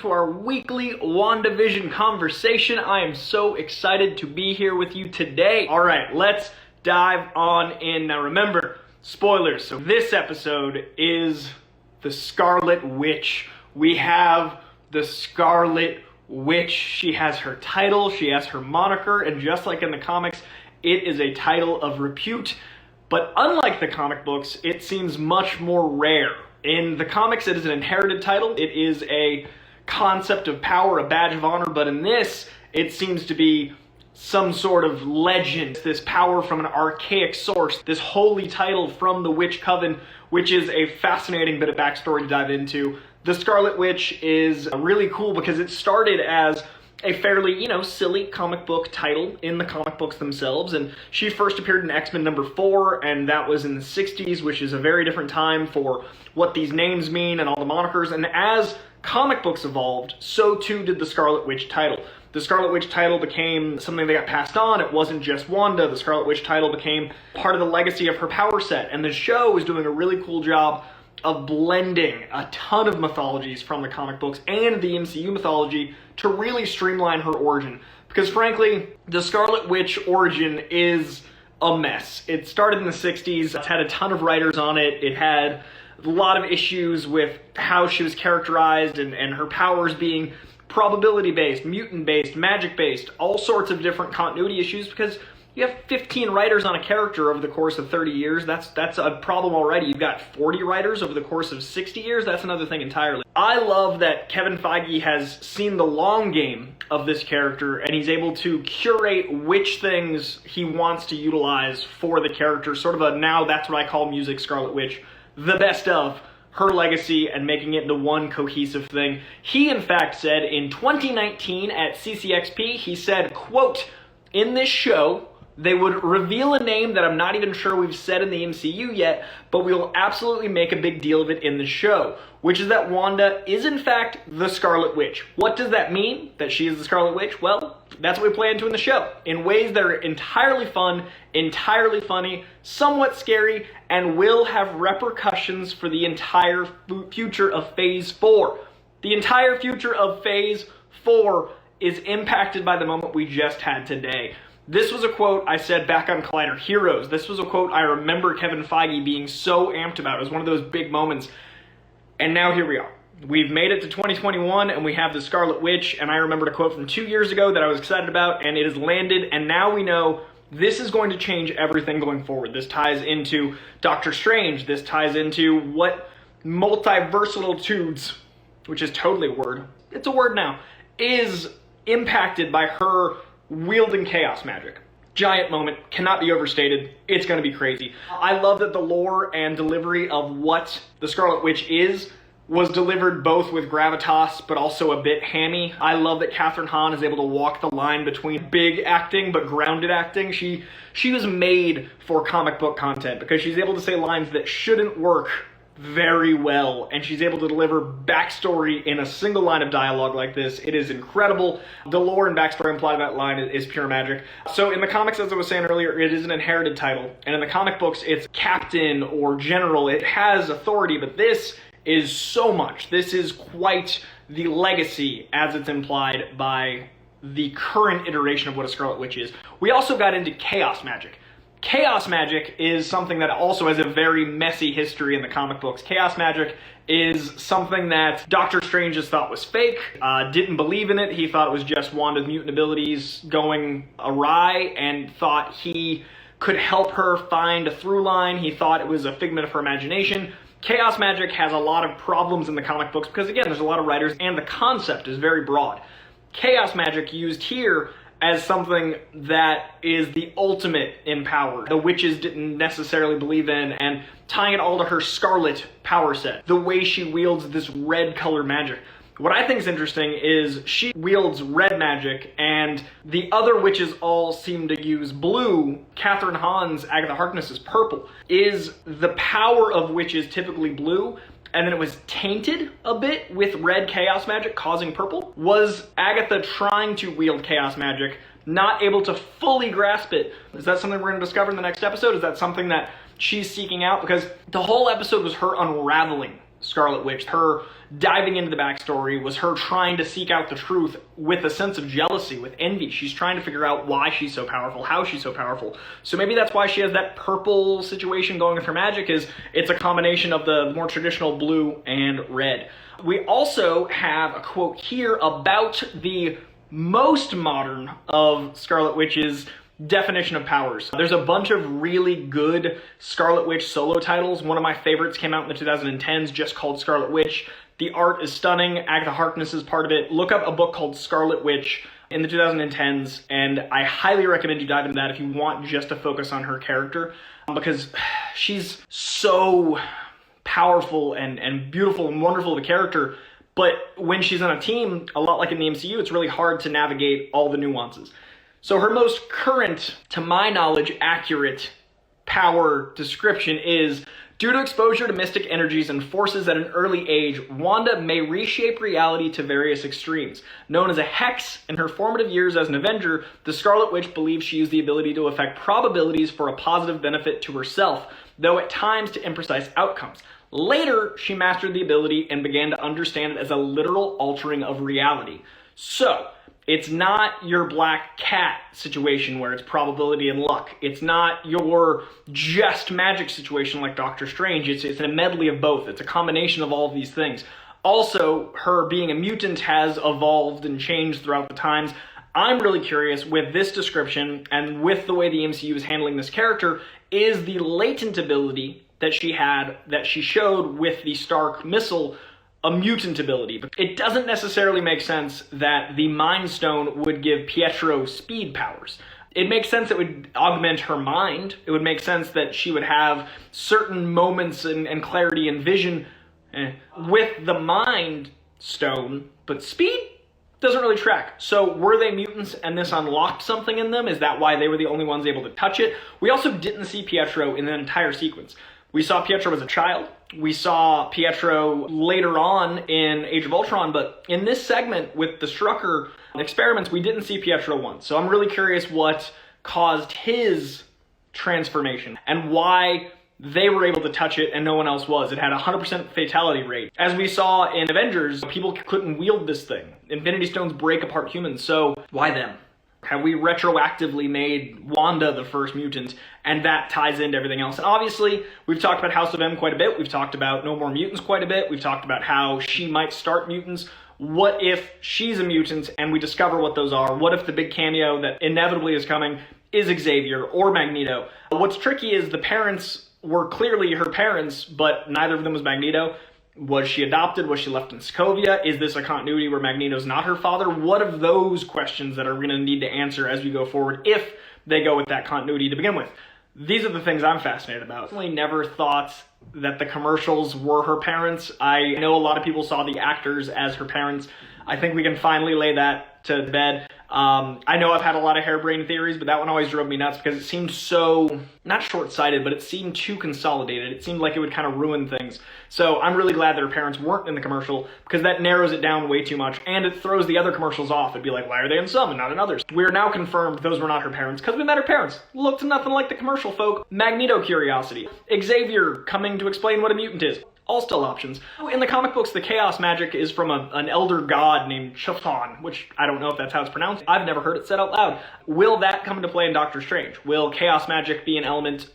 to our weekly WandaVision conversation. I am so excited to be here with you today. All right, let's dive on in. Now remember, spoilers. So this episode is the Scarlet Witch. We have the Scarlet Witch. She has her title, she has her moniker, and just like in the comics, it is a title of repute. But unlike the comic books, it seems much more rare. In the comics, it is an inherited title. It is a concept of power, a badge of honor, but in this, it seems to be some sort of legend, this power from an archaic source, this holy title from the Witch Coven, which is a fascinating bit of backstory to dive into. The Scarlet Witch is really cool because it started as a fairly, silly comic book title in the comic books themselves, and she first appeared in X-Men number 4, and that was in the 60s, which is a very different time for what these names mean and all the monikers, and as comic books evolved, so too did the Scarlet Witch title. The Scarlet Witch title became something that got passed on. It wasn't just Wanda. The Scarlet Witch title became part of the legacy of her power set, and the show is doing a really cool job of blending a ton of mythologies from the comic books and the MCU mythology to really streamline her origin. Because frankly, the Scarlet Witch origin is a mess. It started in the 60s, it's had a ton of writers on it, it had a lot of issues with how she was characterized and her powers being probability-based, mutant-based, magic-based, all sorts of different continuity issues because you have 15 writers on a character over the course of 30 years. That's a problem already. You've got 40 writers over the course of 60 years. That's another thing entirely. I love that Kevin Feige has seen the long game of this character and he's able to curate which things he wants to utilize for the character. Sort of a, now that's what I call music, Scarlet Witch, the best of her legacy and making it into one cohesive thing. He, in fact, said in 2019 at CCXP, he said, quote, "In this show, they would reveal a name that I'm not even sure we've said in the MCU yet, but we will absolutely make a big deal of it in the show, which is that Wanda is in fact the Scarlet Witch." What does that mean, that she is the Scarlet Witch? Well, that's what we play into in the show, in ways that are entirely fun, entirely funny, somewhat scary, and will have repercussions for the entire future of Phase 4. The entire future of Phase 4 is impacted by the moment we just had today. This was a quote I said back on Collider Heroes. This was a quote I remember Kevin Feige being so amped about. It was one of those big moments. And now here we are. We've made it to 2021 and we have the Scarlet Witch, and I remembered a quote from 2 years ago that I was excited about, and it has landed, and now we know this is going to change everything going forward. This ties into Doctor Strange. This ties into what multiversalitudes, which is totally a word, it's a word now, is impacted by her wielding chaos magic. Giant moment, cannot be overstated, it's gonna be crazy. I love that the lore and delivery of what the Scarlet Witch is was delivered both with gravitas, but also a bit hammy. I love that Kathryn Hahn is able to walk the line between big acting, but grounded acting. She was made for comic book content because she's able to say lines that shouldn't work very well, and she's able to deliver backstory in a single line of dialogue like this. It is incredible. The lore and backstory implied in that line is pure magic. So in the comics, as I was saying earlier, it is an inherited title, and in the comic books, it's captain or general. It has authority, but this is so much. This is quite the legacy as it's implied by the current iteration of what a Scarlet Witch is. We also got into chaos magic. Chaos magic is something that also has a very messy history in the comic books. Chaos magic is something that Doctor Strange just thought was fake, didn't believe in it. He thought it was just Wanda's mutant abilities going awry and thought he could help her find a through line. He thought it was a figment of her imagination. Chaos magic has a lot of problems in the comic books because, again, there's a lot of writers and the concept is very broad. Chaos magic used here as something that is the ultimate in power. The witches didn't necessarily believe in, and tying it all to her scarlet power set, the way she wields this red color magic. What I think is interesting is she wields red magic, and the other witches all seem to use blue. Kathryn Hahn's Agatha Harkness is purple. Is the power of witches typically blue, and then it was tainted a bit with red chaos magic causing purple? Was Agatha trying to wield chaos magic, not able to fully grasp it? Is that something we're going to discover in the next episode? Is that something that she's seeking out? Because the whole episode was her unraveling Scarlet Witch. Her diving into the backstory was her trying to seek out the truth with a sense of jealousy, with envy. She's trying to figure out why she's so powerful, how she's so powerful. So maybe that's why she has that purple situation going with her magic, is it's a combination of the more traditional blue and red. We also have a quote here about the most modern of Scarlet Witch's definition of powers. There's a bunch of really good Scarlet Witch solo titles. One of my favorites came out in the 2010s, just called Scarlet Witch. The art is stunning. Agatha Harkness is part of it. Look up a book called Scarlet Witch in the 2010s, and I highly recommend you dive into that if you want just to focus on her character, because she's so powerful and beautiful and wonderful of a character, but when she's on a team, a lot like in the MCU, it's really hard to navigate all the nuances. So her most current, to my knowledge, accurate power description is, due to exposure to mystic energies and forces at an early age, Wanda may reshape reality to various extremes. Known as a hex, in her formative years as an Avenger, the Scarlet Witch believes she used the ability to affect probabilities for a positive benefit to herself, though at times to imprecise outcomes. Later, she mastered the ability and began to understand it as a literal altering of reality. So, it's not your black cat situation where it's probability and luck. It's not your just magic situation like Doctor Strange. It's a medley of both. It's a combination of all of these things. Also, her being a mutant has evolved and changed throughout the times. I'm really curious with this description and with the way the MCU is handling this character, is the latent ability that she had, that she showed with the Stark missile, a mutant ability. It doesn't necessarily make sense that the Mind Stone would give Pietro speed powers. It makes sense it would augment her mind. It would make sense that she would have certain moments and clarity and vision with the Mind Stone, but speed doesn't really track. So were they mutants and this unlocked something in them? Is that why they were the only ones able to touch it? We also didn't see Pietro in the entire sequence. We saw Pietro as a child. We saw Pietro later on in Age of Ultron, but in this segment with the Strucker experiments, we didn't see Pietro once. So I'm really curious what caused his transformation and why they were able to touch it and no one else was. It had a 100% fatality rate. As we saw in Avengers, people couldn't wield this thing. Infinity Stones break apart humans, so why them? Have we retroactively made Wanda the first mutant, and that ties into everything else? And obviously, we've talked about House of M quite a bit. We've talked about No More Mutants quite a bit. We've talked about how she might start mutants. What if she's a mutant and we discover what those are? What if the big cameo that inevitably is coming is Xavier or Magneto? What's tricky is the parents were clearly her parents, but neither of them was Magneto. Was she adopted? Was she left in Sokovia? Is this a continuity where Magneto's not her father? What of those questions that are going to need to answer as we go forward if they go with that continuity to begin with? These are the things I'm fascinated about. I definitely never thought that the commercials were her parents. I know a lot of people saw the actors as her parents. I think we can finally lay that to bed. I know I've had a lot of harebrained theories, but that one always drove me nuts because it seemed so, not short-sighted, but it seemed too consolidated. It seemed like it would kind of ruin things. So I'm really glad that her parents weren't in the commercial because that narrows it down way too much and it throws the other commercials off. It'd be like, why are they in some and not in others? We're now confirmed those were not her parents because we met her parents. Looked nothing like the commercial folk. Magneto curiosity. Xavier coming to explain what a mutant is. All still options. In the comic books, the chaos magic is from an elder god named Chthon, which I don't know if that's how it's pronounced. I've never heard it said out loud. Will that come into play in Doctor Strange? Will chaos magic be an element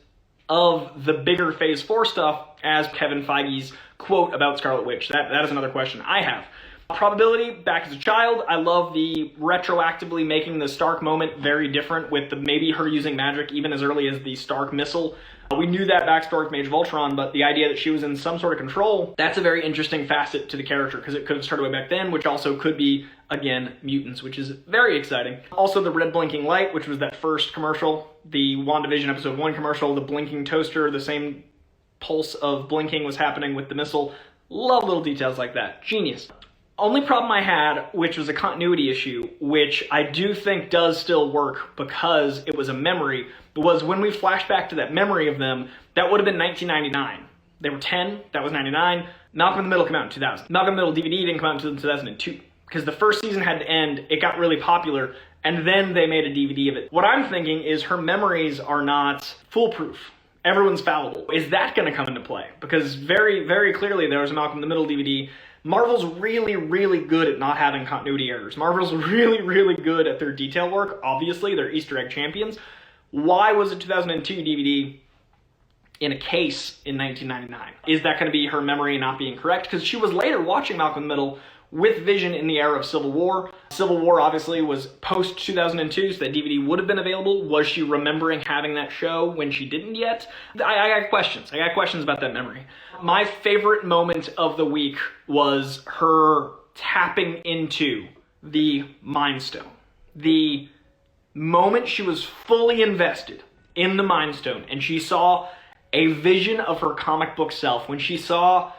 of the bigger Phase 4 stuff as Kevin Feige's quote about Scarlet Witch? That is another question I have. Probability, back as a child, I love the retroactively making the Stark moment very different with maybe her using magic even as early as the Stark missile. We knew that backstory from Age of Ultron, but the idea that she was in some sort of control, that's a very interesting facet to the character because it could have started way back then, which also could be, again, mutants, which is very exciting. Also the red blinking light, which was that first commercial, the WandaVision episode 1 commercial, the blinking toaster, the same pulse of blinking was happening with the missile. Love little details like that. Genius. Only problem I had, which was a continuity issue, which I do think does still work because it was a memory, was when we flashed back to that memory of them, that would have been 1999. They were 10, that was 99. Malcolm in the Middle came out in 2000. Malcolm in the Middle DVD didn't come out until 2002 because the first season had to end, it got really popular, and then they made a DVD of it. What I'm thinking is her memories are not foolproof. everyone's fallible. Is that going to come into play? Because very, very clearly there was a Malcolm in the Middle DVD. Marvel's really, really good at not having continuity errors. Marvel's really, really good at their detail work. Obviously, they're Easter egg champions. Why was a 2002 DVD in a case in 1999? Is that going to be her memory not being correct? Because she was later watching Malcolm in the Middle with Vision in the era of Civil War. Civil War obviously was post 2002, so that DVD would have been available. Was she remembering having that show when she didn't yet? I got questions. I got questions about that memory. My favorite moment of the week was her tapping into the Mind Stone. The moment she was fully invested in the Mind Stone and she saw a vision of her comic book self, when she saw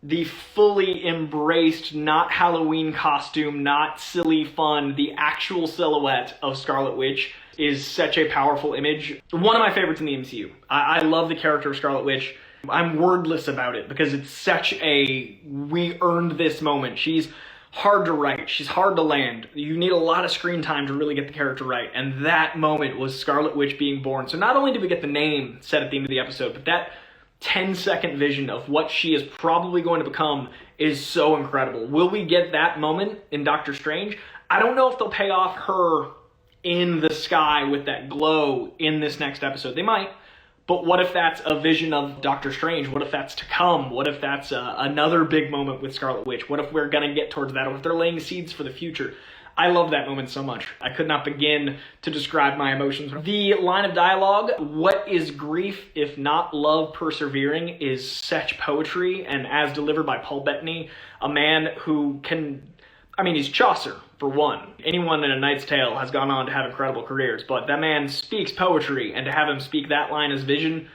the fully embraced, not Halloween costume, not silly fun, the actual silhouette of Scarlet Witch is such a powerful image. One of my favorites in the MCU. I love the character of Scarlet Witch. I'm wordless about it because it's such a, we earned this moment. She's hard to write. She's hard to land. You need a lot of screen time to really get the character right. And that moment was Scarlet Witch being born. So not only did we get the name said at the end of the episode, but that 10-second vision of what she is probably going to become is so incredible. Will we get that moment in Doctor Strange? I don't know if they'll pay off her in the sky with that glow in this next episode. They might. But what if that's a vision of Doctor Strange? What if that's to come? What if that's another big moment with Scarlet Witch? What if we're going to get towards that? Or if they're laying seeds for the future? I love that moment so much. I could not begin to describe my emotions. The line of dialogue, what is grief if not love persevering, is such poetry, and as delivered by Paul Bettany, a man who can, he's Chaucer, for one. Anyone in A Knight's Tale has gone on to have incredible careers, but that man speaks poetry, and to have him speak that line as Vision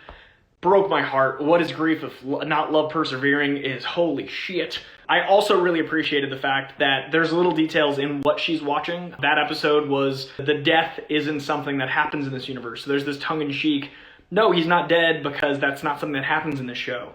broke my heart. What is grief if not love persevering is holy shit. I also really appreciated the fact that there's little details in what she's watching. That episode was the death isn't something that happens in this universe. So there's this tongue-in-cheek, no, he's not dead because that's not something that happens in this show.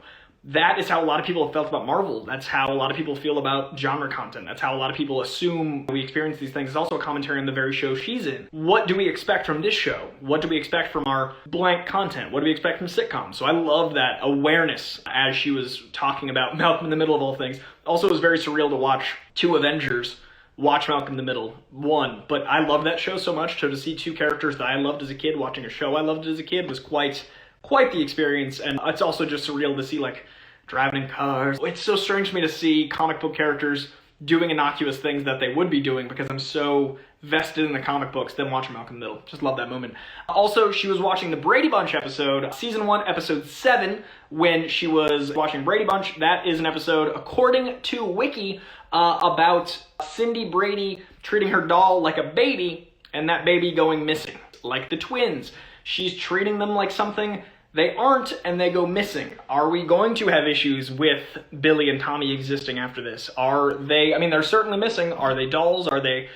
That is how a lot of people have felt about Marvel. That's how a lot of people feel about genre content. That's how a lot of people assume we experience these things. It's also a commentary on the very show she's in. What do we expect from this show? What do we expect from our blank content? What do we expect from sitcoms? So I love that awareness as she was talking about Malcolm in the Middle of all things. Also, it was very surreal to watch two Avengers watch Malcolm in the Middle. One, but I love that show so much. So to see two characters that I loved as a kid watching a show I loved as a kid was quite the experience. And it's also just surreal to see, like, driving in cars. It's so strange to me to see comic book characters doing innocuous things that they would be doing because I'm so vested in the comic books than watching Malcolm in the Middle. Just love that moment. Also, she was watching the Brady Bunch episode, season 1, episode 7, when she was watching Brady Bunch. That is an episode, according to Wiki, about Cindy Brady treating her doll like a baby and that baby going missing. Like the twins. She's treating them like something they aren't, and they go missing. Are we going to have issues with Billy and Tommy existing after this? Are they, they're certainly missing. Are they dolls? Are they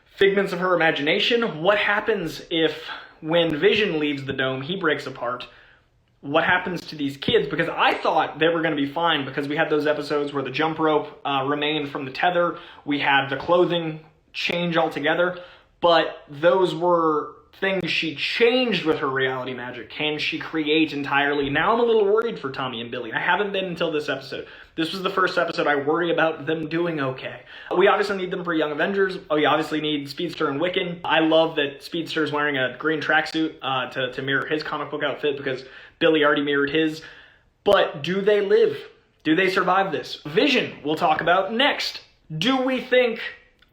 figments of her imagination? What happens if, when Vision leaves the dome, he breaks apart? What happens to these kids? Because I thought they were going to be fine because we had those episodes where the jump rope remained from the tether. We had the clothing change altogether. But those were things she changed with her reality magic. Can she create entirely? Now I'm a little worried for Tommy and Billy. I haven't been until this episode. This was the first episode I worry about them doing okay. We obviously need them for Young Avengers. We obviously need Speedster and Wiccan. I love that Speedster's wearing a green tracksuit to mirror his comic book outfit because Billy already mirrored his. But do they live? Do they survive this? Vision we'll talk about next. Do we think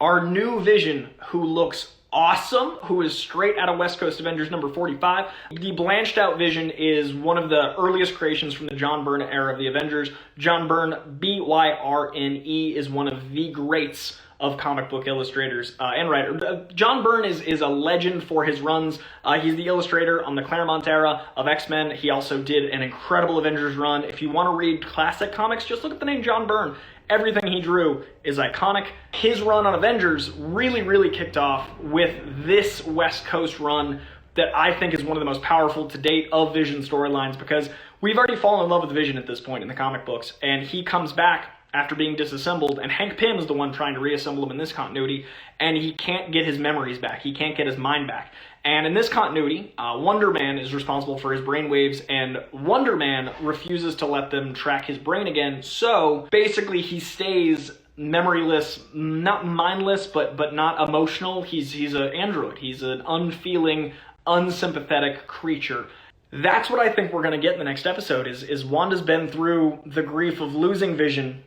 our new Vision, who looks awesome, who is straight out of West Coast Avengers number 45. The blanched out Vision is one of the earliest creations from the John Byrne era of the Avengers. John Byrne, B-Y-R-N-E, is one of the greats of comic book illustrators and writer. John Byrne is a legend for his runs. He's the illustrator on the Claremont era of X-Men. He also did an incredible Avengers run. If you want to read classic comics, just look at the name John Byrne. Everything he drew is iconic. His run on Avengers really kicked off with this West Coast run that I think is one of the most powerful to date of Vision storylines, because we've already fallen in love with Vision at this point in the comic books, and he comes back after being disassembled, and Hank Pym is the one trying to reassemble him in this continuity, and he can't get his memories back. He can't get his mind back. And in this continuity, Wonder Man is responsible for his brainwaves, and Wonder Man refuses to let them track his brain again, so basically he stays memoryless, not mindless, but not emotional. He's an android. He's an unfeeling, unsympathetic creature. That's what I think we're going to get in the next episode, is Wanda's been through the grief of losing Vision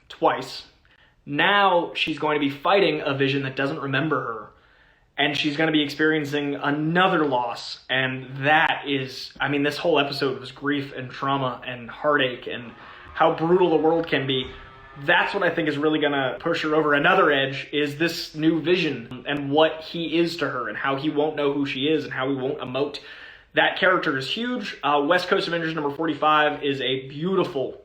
twice. Now she's going to be fighting a Vision that doesn't remember her. And she's going to be experiencing another loss. And that is, I mean, this whole episode was grief and trauma and heartache and how brutal the world can be. That's what I think is really going to push her over another edge, is this new Vision and what he is to her and how he won't know who she is and how he won't emote. That character is huge. West Coast Avengers number 45 is a beautiful,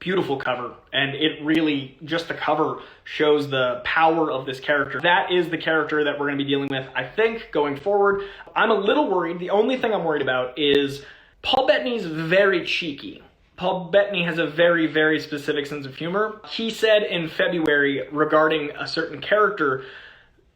beautiful cover, and it really, just the cover shows the power of this character. That is the character that we're going to be dealing with, I think, going forward. I'm a little worried. The only thing I'm worried about is Paul Bettany's very cheeky. Paul Bettany has a very, very specific sense of humor. He said in February regarding a certain character,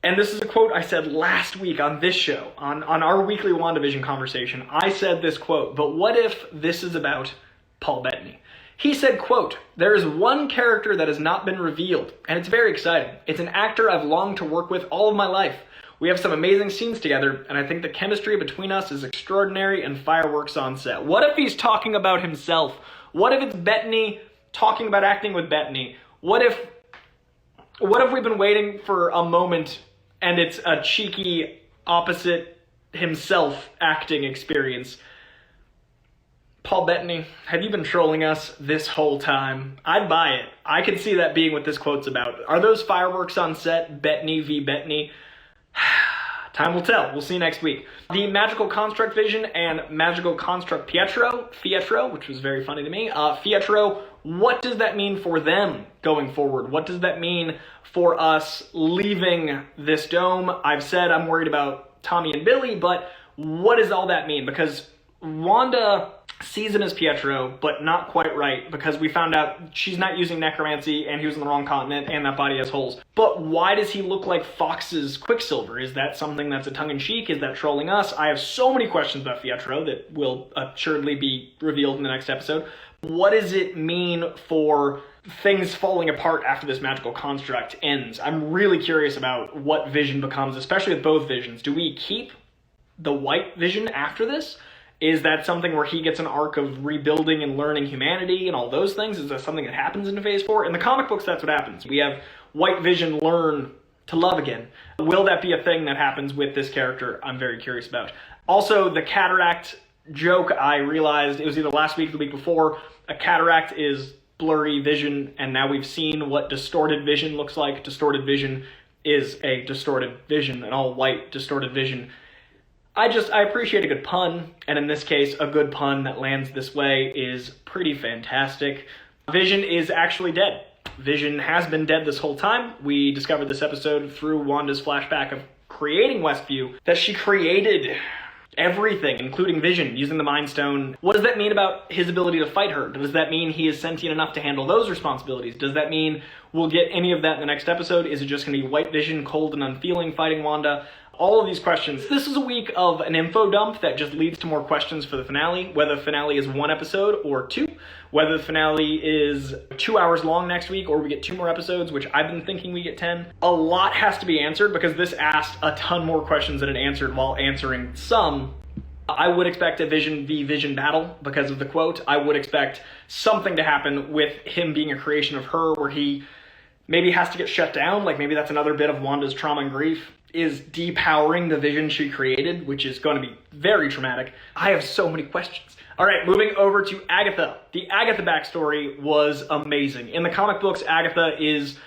and this is a quote I said last week on this show, on our weekly WandaVision conversation. I said this quote, but what if this is about Paul Bettany? He said, quote, "There is one character that has not been revealed, and it's very exciting. It's an actor I've longed to work with all of my life. We have some amazing scenes together, and I think the chemistry between us is extraordinary and fireworks on set." What if he's talking about himself? What if it's Bettany talking about acting with Bettany? What if we've been waiting for a moment and it's a cheeky opposite himself acting experience? Paul Bettany, have you been trolling us this whole time? I'd buy it. I could see that being what this quote's about. Are those fireworks on set? Bettany v. Bettany? Time will tell. We'll see you next week. The Magical Construct Vision and Magical Construct Pietro, which was very funny to me. Pietro, what does that mean for them going forward? What does that mean for us leaving this dome? I've said I'm worried about Tommy and Billy, but what does all that mean? Because Wanda sees him as Pietro, but not quite right, because we found out she's not using necromancy and he was in the wrong continent and that body has holes. But why does he look like Fox's Quicksilver? Is that something that's a tongue-in-cheek? Is that trolling us? I have so many questions about Pietro that will assuredly be revealed in the next episode. What does it mean for things falling apart after this magical construct ends? I'm really curious about what Vision becomes, especially with both Visions. Do we keep the White Vision after this? Is that something where he gets an arc of rebuilding and learning humanity and all those things? Is that something that happens in Phase 4? In the comic books, that's what happens. We have White Vision learn to love again. Will that be a thing that happens with this character? I'm very curious about. Also, the cataract joke, I realized it was either last week or the week before. A cataract is blurry vision, and now we've seen what distorted vision looks like. Distorted vision is a distorted vision, an all-white distorted vision. I appreciate a good pun, and in this case, a good pun that lands this way is pretty fantastic. Vision is actually dead. Vision has been dead this whole time. We discovered this episode through Wanda's flashback of creating Westview, that she created everything, including Vision, using the Mind Stone. What does that mean about his ability to fight her? Does that mean he is sentient enough to handle those responsibilities? Does that mean we'll get any of that in the next episode? Is it just going to be White Vision, cold and unfeeling, fighting Wanda? All of these questions. This is a week of an info dump that just leads to more questions for the finale, whether the finale is 1 episode or 2, whether the finale is 2 hours long next week or we get 2 more episodes, which I've been thinking we get 10. A lot has to be answered because this asked a ton more questions than it answered while answering some. I would expect a Vision v. Vision battle because of the quote. I would expect something to happen with him being a creation of her where he maybe has to get shut down, like maybe that's another bit of Wanda's trauma and grief, is depowering the Vision she created, which is going to be very traumatic. I have so many questions. All right, moving over to Agatha. The Agatha backstory was amazing. In the comic books, Agatha is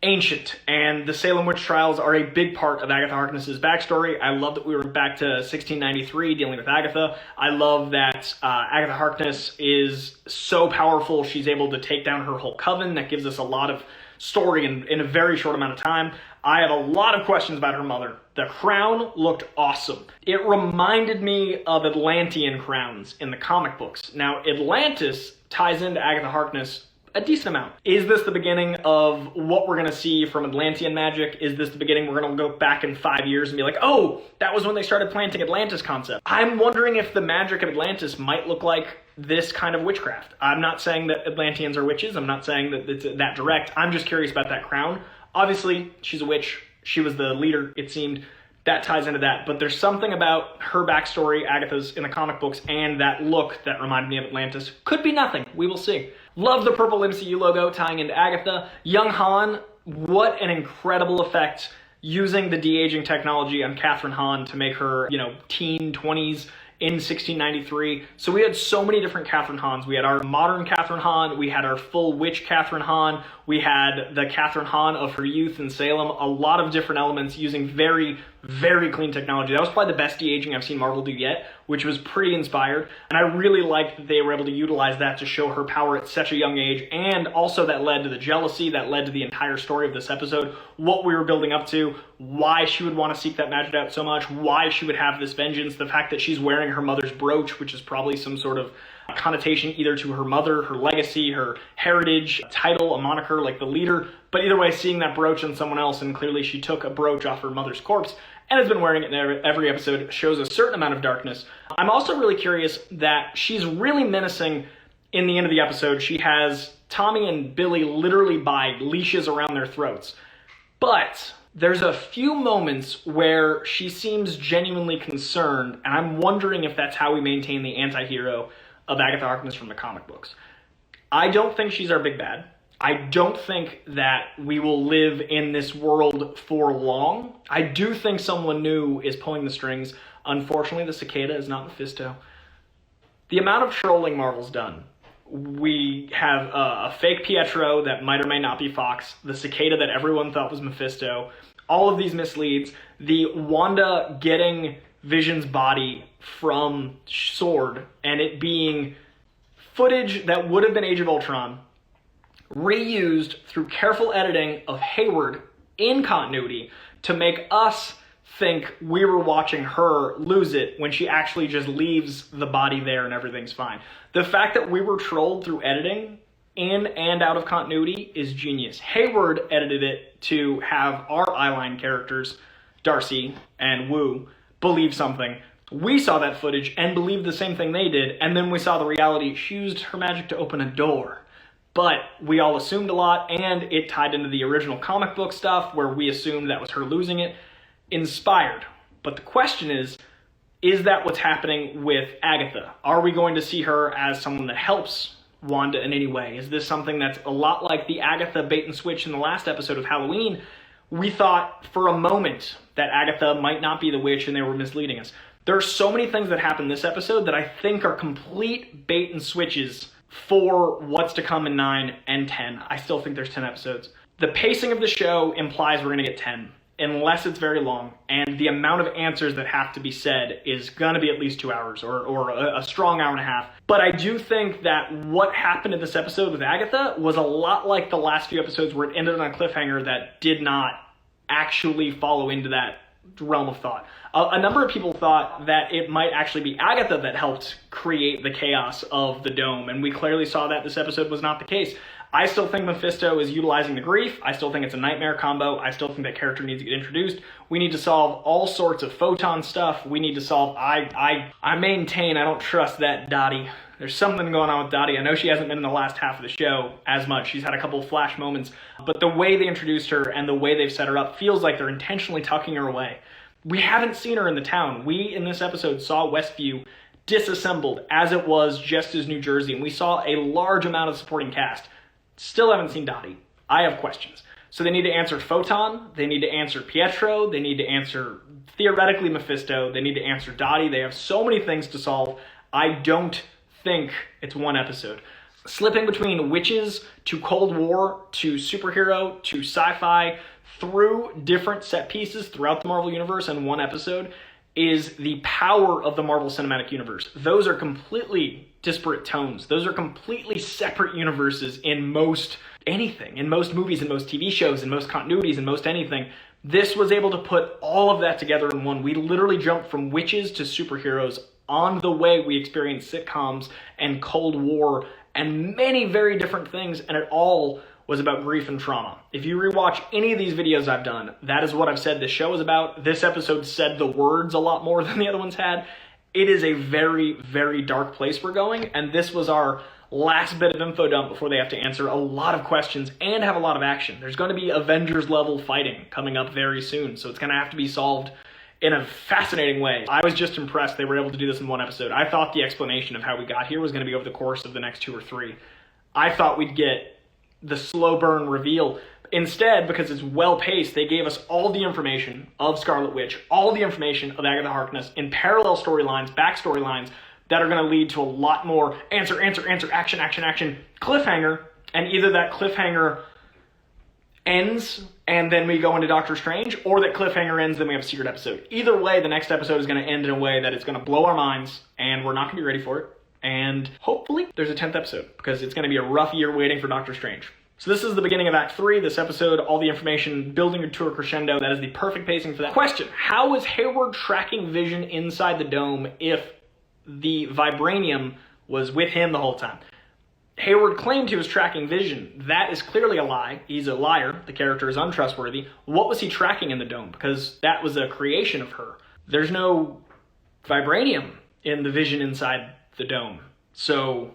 ancient, and the Salem witch trials are a big part of Agatha Harkness's backstory. I love that we were back to 1693 dealing with Agatha. I love that Agatha Harkness is so powerful, she's able to take down her whole coven. That gives us a lot of story in a very short amount of time. I have a lot of questions about her mother. The crown looked awesome. It reminded me of Atlantean crowns in the comic books. Now, Atlantis ties into Agatha Harkness a decent amount. Is this the beginning of what we're going to see from Atlantean magic? Is this the beginning we're going to go back in 5 years and be like, oh, that was when they started planting Atlantis concept? I'm wondering if the magic of Atlantis might look like this kind of witchcraft. I'm not saying that Atlanteans are witches. I'm not saying that it's that direct. I'm just curious about that crown. Obviously, she's a witch. She was the leader, it seemed. That ties into that. But there's something about her backstory, Agatha's, in the comic books, and that look that reminded me of Atlantis. Could be nothing. We will see. Love the purple MCU logo tying into Agatha. Young Han, what an incredible effect using the de-aging technology on Catherine Hahn to make her, teen 20s in 1693. So we had so many different Catherine Hahns. We had our modern Catherine Hahn, we had our full witch Catherine Hahn, we had the Catherine Hahn of her youth in Salem, a lot of different elements using very, very clean technology. That was probably the best de-aging I've seen Marvel do yet, which was pretty inspired. And I really liked that they were able to utilize that to show her power at such a young age. And also that led to the jealousy, that led to the entire story of this episode, what we were building up to, why she would want to seek that magic out so much, why she would have this vengeance, the fact that she's wearing her mother's brooch, which is probably some sort of connotation either to her mother, her legacy, her heritage, a title, a moniker, like the leader. But either way, seeing that brooch on someone else, and clearly she took a brooch off her mother's corpse and has been wearing it in every episode, shows a certain amount of darkness. I'm also really curious that she's really menacing in the end of the episode. She has Tommy and Billy literally by leashes around their throats. But there's a few moments where she seems genuinely concerned, and I'm wondering if that's how we maintain the anti-hero of Agatha Harkness from the comic books. I don't think she's our big bad. I don't think that we will live in this world for long. I do think someone new is pulling the strings. Unfortunately, the cicada is not Mephisto. The amount of trolling Marvel's done. We have a fake Pietro that might or may not be Fox, the cicada that everyone thought was Mephisto, all of these misleads, the Wanda getting Vision's body from S.W.O.R.D. and it being footage that would have been Age of Ultron, reused through careful editing of Hayward in continuity to make us think we were watching her lose it when she actually just leaves the body there and everything's fine. The fact that we were trolled through editing in and out of continuity is genius. Hayward edited it to have our eyeline characters, Darcy and Wu, believe something. We saw that footage and believed the same thing they did, and then we saw the reality. She used her magic to open a door. But we all assumed a lot, and it tied into the original comic book stuff where we assumed that was her losing it. Inspired. But the question is that what's happening with Agatha? Are we going to see her as someone that helps Wanda in any way? Is this something that's a lot like the Agatha bait and switch in the last episode of Halloween? We thought for a moment that Agatha might not be the witch and they were misleading us. There are so many things that happen this episode that I think are complete bait and switches for what's to come in 9 and 10. I still think there's 10 episodes. The pacing of the show implies we're going to get 10, unless it's very long, and the amount of answers that have to be said is going to be at least 2 hours, or a strong hour and a half. But I do think that what happened in this episode with Agatha was a lot like the last few episodes where it ended on a cliffhanger that did not actually follow into that realm of thought. A number of people thought that it might actually be Agatha that helped create the chaos of the dome, and we clearly saw that this episode was not the case. I still think Mephisto is utilizing the grief. I still think it's a nightmare combo. I still think that character needs to get introduced. We need to solve all sorts of photon stuff. We need to solve... I maintain I don't trust that Dottie. There's something going on with Dottie. I know she hasn't been in the last half of the show as much. She's had a couple of flash moments. But the way they introduced her and the way they've set her up feels like they're intentionally tucking her away. We haven't seen her in the town. We, in this episode, saw Westview disassembled as it was just as New Jersey. And we saw a large amount of supporting cast. Still haven't seen Dottie. I have questions. So they need to answer Photon, they need to answer Pietro, they need to answer, theoretically, Mephisto, they need to answer Dottie. They have so many things to solve. I don't think it's one episode. Slipping between witches to Cold War to superhero to sci-fi through different set pieces throughout the Marvel Universe in one episode is the power of the Marvel Cinematic Universe. Those are completely disparate tones. Those are completely separate universes in most anything, in most movies, in most TV shows, in most continuities, in most anything. This was able to put all of that together in one. We literally jumped from witches to superheroes on the way we experienced sitcoms and Cold War and many very different things, and it all was about grief and trauma. If you rewatch any of these videos I've done, that is what I've said this show is about. This episode said the words a lot more than the other ones had. It is a very, very dark place we're going, and this was our last bit of info dump before they have to answer a lot of questions and have a lot of action. There's going to be Avengers level fighting coming up very soon, so it's going to have to be solved in a fascinating way. I was just impressed they were able to do this in one episode. I thought the explanation of how we got here was going to be over the course of the next 2 or 3. I thought we'd get the slow burn reveal. Instead, because it's well paced, they gave us all the information of Scarlet Witch, all the information of Agatha Harkness in parallel storylines, backstory lines that are going to lead to a lot more answer, action, cliffhanger, and either that cliffhanger ends and then we go into Doctor Strange, or that cliffhanger ends, then we have a secret episode. Either way, the next episode is going to end in a way that it's going to blow our minds, and we're not going to be ready for it. And hopefully there's a 10th episode, because it's going to be a rough year waiting for Doctor Strange. So this is the beginning of Act 3. This episode, all the information building to a crescendo. That is the perfect pacing for that. Question: how is Hayward tracking Vision inside the dome if the vibranium was with him the whole time? Hayward claimed he was tracking Vision. That is clearly a lie. He's a liar. The character is untrustworthy. What was he tracking in the dome? Because that was a creation of her. There's no vibranium in the Vision inside the dome. So,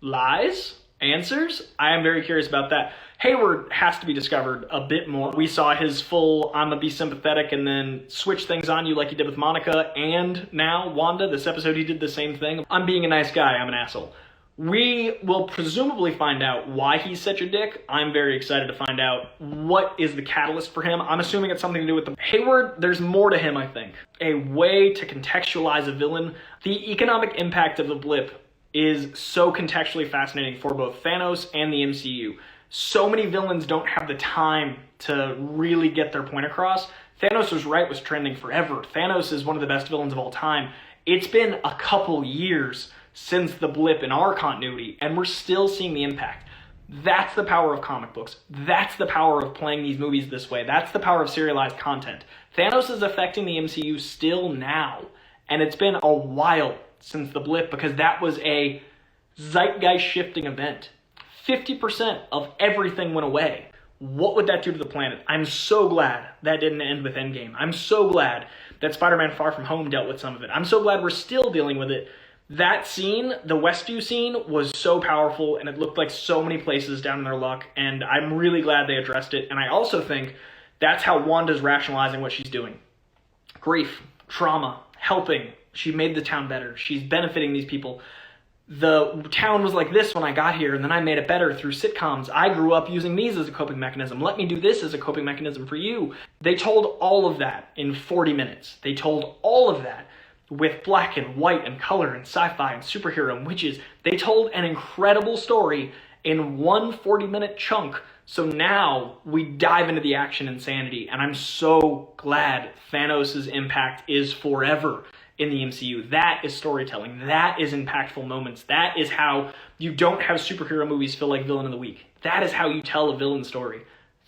lies? Answers? I am very curious about that. Hayward has to be discovered a bit more. We saw his full, I'm gonna be sympathetic and then switch things on you like he did with Monica and now Wanda. This episode he did the same thing. I'm being a nice guy, I'm an asshole. We will presumably find out why he's such a dick. I'm very excited to find out what is the catalyst for him. I'm assuming it's something to do with the Hayward. There's more to him, I think. A way to contextualize a villain. The economic impact of the blip is so contextually fascinating for both Thanos and the MCU. So many villains don't have the time to really get their point across. Thanos was right, was trending forever. Thanos is one of the best villains of all time. It's been a couple years since the blip in our continuity, and we're still seeing the impact. That's the power of comic books. That's the power of playing these movies this way. That's the power of serialized content. Thanos is affecting the MCU still now, and it's been a while since the blip because that was a zeitgeist shifting event. 50% of everything went away. What would that do to the planet? I'm so glad that didn't end with Endgame. I'm so glad that Spider-Man Far From Home dealt with some of it. I'm so glad we're still dealing with it. That scene, the Westview scene, was so powerful, and it looked like so many places down in their luck, and I'm really glad they addressed it. And I also think that's how Wanda's rationalizing what she's doing. Grief, trauma, helping. She made the town better. She's benefiting these people. The town was like this when I got here, and then I made it better through sitcoms. I grew up using these as a coping mechanism. Let me do this as a coping mechanism for you. They told all of that in 40 minutes. They told all of that with black and white and color and sci-fi and superhero and witches. They told an incredible story in one 40-minute chunk. So now we dive into the action insanity, and I'm so glad Thanos' impact is forever in the MCU. That is storytelling. That is impactful moments. That is how you don't have superhero movies feel like villain of the week. That is how you tell a villain story.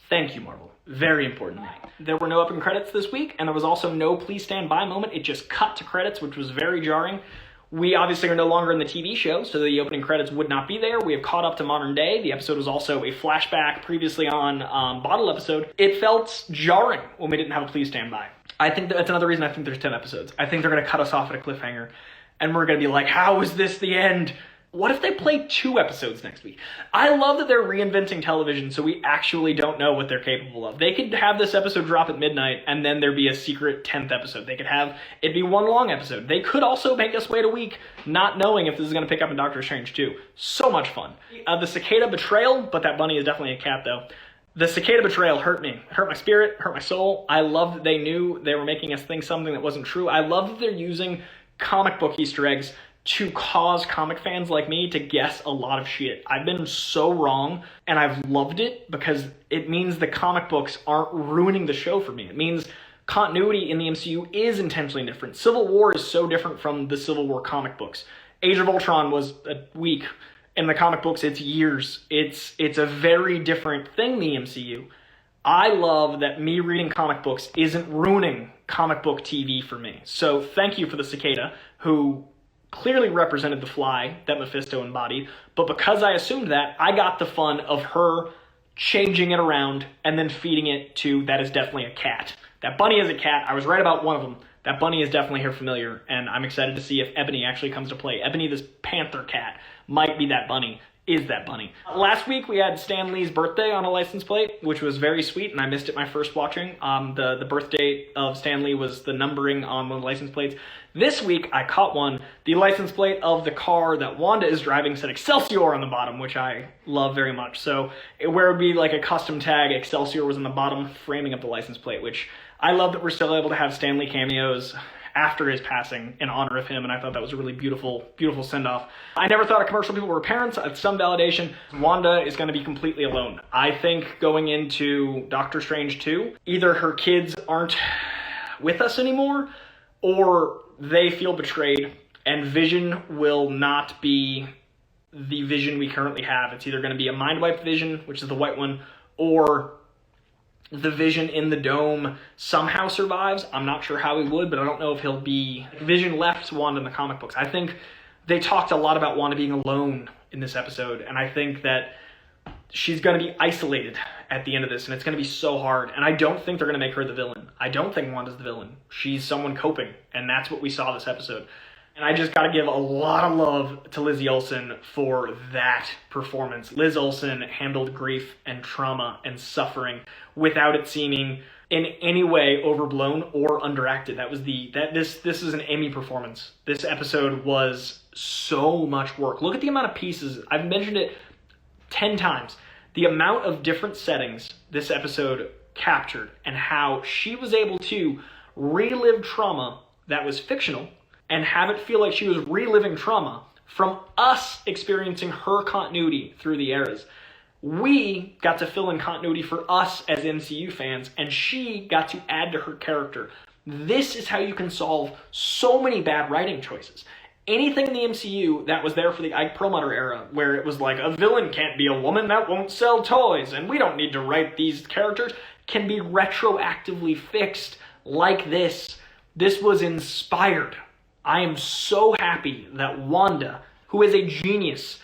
Thank you, Marvel. Very important. There were no open credits this week, and there was also no please stand by moment. It just cut to credits, which was very jarring. We obviously are no longer in the TV show, so the opening credits would not be there. We have caught up to modern day. The episode was also a flashback previously on Bottle episode. It felt jarring when we didn't have a please stand by. I think that's another reason I think there's 10 episodes. I think they're going to cut us off at a cliffhanger, and we're going to be like, how is this the end? What if they play 2 episodes next week? I love that they're reinventing television so we actually don't know what they're capable of. They could have this episode drop at midnight and then there'd be a secret 10th episode. They could have it be one long episode. They could also make us wait a week not knowing if this is going to pick up in Doctor Strange 2. So much fun. The cicada betrayal, but that bunny is definitely a cat though. The cicada betrayal hurt me. Hurt my spirit, hurt my soul. I love that they knew they were making us think something that wasn't true. I love that they're using comic book Easter eggs to cause comic fans like me to guess a lot of shit. I've been so wrong, and I've loved it because it means the comic books aren't ruining the show for me. It means continuity in the MCU is intentionally different. Civil War is so different from the Civil War comic books. Age of Ultron was a week. In the comic books, it's years. It's a very different thing, the MCU. I love that me reading comic books isn't ruining comic book TV for me. So thank you for the cicada, who clearly represented the fly that Mephisto embodied, but because I assumed that, I got the fun of her changing it around and then feeding it to that is definitely a cat. That bunny is a cat. I was right about one of them. That bunny is definitely here familiar, and I'm excited to see if Ebony actually comes to play. Ebony, this panther cat, might be that bunny. Is that bunny. Last week we had Stan Lee's birthday on a license plate, which was very sweet, and I missed it my first watching. The birth date of Stan Lee was the numbering on one of the license plates. This week I caught one. The license plate of the car that Wanda is driving said Excelsior on the bottom, which I love very much. So where it would be like a custom tag, Excelsior was on the bottom, framing up the license plate, which I love that we're still able to have Stan Lee cameos after his passing in honor of him, and I thought that was a really beautiful, beautiful send-off. I never thought a commercial people were parents. It's some validation. Wanda is going to be completely alone. I think going into Doctor Strange 2, either her kids aren't with us anymore, or they feel betrayed, and Vision will not be the Vision we currently have. It's either going to be a mind-wiped Vision, which is the white one, or the Vision in the dome somehow survives. I'm not sure how he would, but I don't know if he'll be... Vision left Wanda in the comic books. I think they talked a lot about Wanda being alone in this episode, and I think that she's going to be isolated at the end of this, and it's going to be so hard. And I don't think they're going to make her the villain. I don't think Wanda's the villain. She's someone coping, and that's what we saw this episode. And I just got to give a lot of love to Lizzie Olsen for that performance. Liz Olsen handled grief and trauma and suffering without it seeming in any way overblown or underacted. This is an Emmy performance. This episode was so much work. Look at the amount of pieces. I've mentioned it 10 times. The amount of different settings this episode captured and how she was able to relive trauma that was fictional and have it feel like she was reliving trauma from us experiencing her continuity through the eras. We got to fill in continuity for us as MCU fans, and she got to add to her character. This is how you can solve so many bad writing choices. Anything in the MCU that was there for the Ike Perlmutter era, where it was like, a villain can't be a woman, that won't sell toys, and we don't need to write these characters, can be retroactively fixed like this. This was inspired. I am so happy that Wanda, who is a genius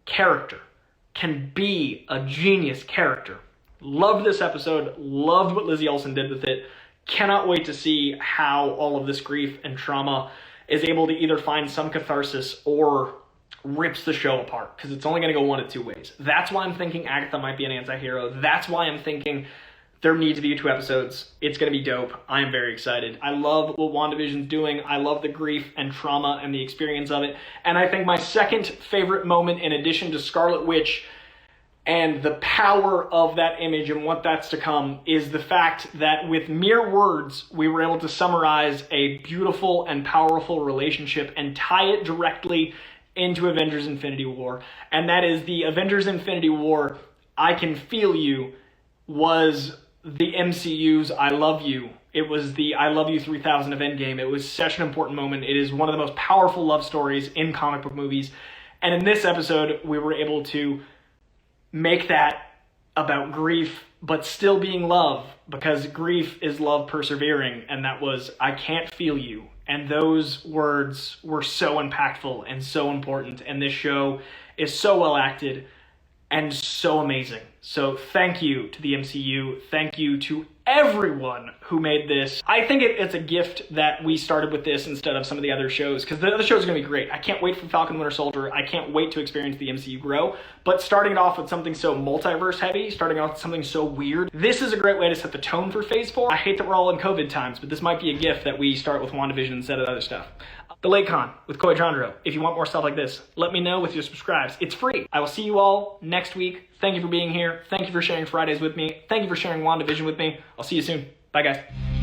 character, can be a genius character. Loved this episode. Loved what Lizzie Olsen did with it. Cannot wait to see how all of this grief and trauma is able to either find some catharsis or rips the show apart, because it's only going to go one of two ways. That's why I'm thinking Agatha might be an anti-hero. That's why I'm thinking there need to be 2 episodes. It's going to be dope. I am very excited. I love what WandaVision's doing. I love the grief and trauma and the experience of it. And I think my second favorite moment, in addition to Scarlet Witch and the power of that image and what that's to come, is the fact that with mere words, we were able to summarize a beautiful and powerful relationship and tie it directly into Avengers Infinity War. And that is the Avengers Infinity War, I Can Feel You, was the MCU's I Love You. It was the I Love You 3000 of Endgame. It was such an important moment. It is one of the most powerful love stories in comic book movies. And in this episode, we were able to make that about grief, but still being love, because grief is love persevering. And that was, I can't feel you. And those words were so impactful and so important. And this show is so well acted and so amazing. So thank you to the MCU. Thank you to everyone who made this. I think it's a gift that we started with this instead of some of the other shows, because the other shows are going to be great. I can't wait for Falcon Winter Soldier. I can't wait to experience the MCU grow. But starting it off with something so multiverse heavy, starting off with something so weird, this is a great way to set the tone for Phase 4. I hate that we're all in COVID times, but this might be a gift that we start with WandaVision instead of other stuff. The Late Con with Coy Jandreau. If you want more stuff like this, let me know with your subscribes. It's free. I will see you all next week. Thank you for being here. Thank you for sharing Fridays with me. Thank you for sharing WandaVision with me. I'll see you soon. Bye, guys.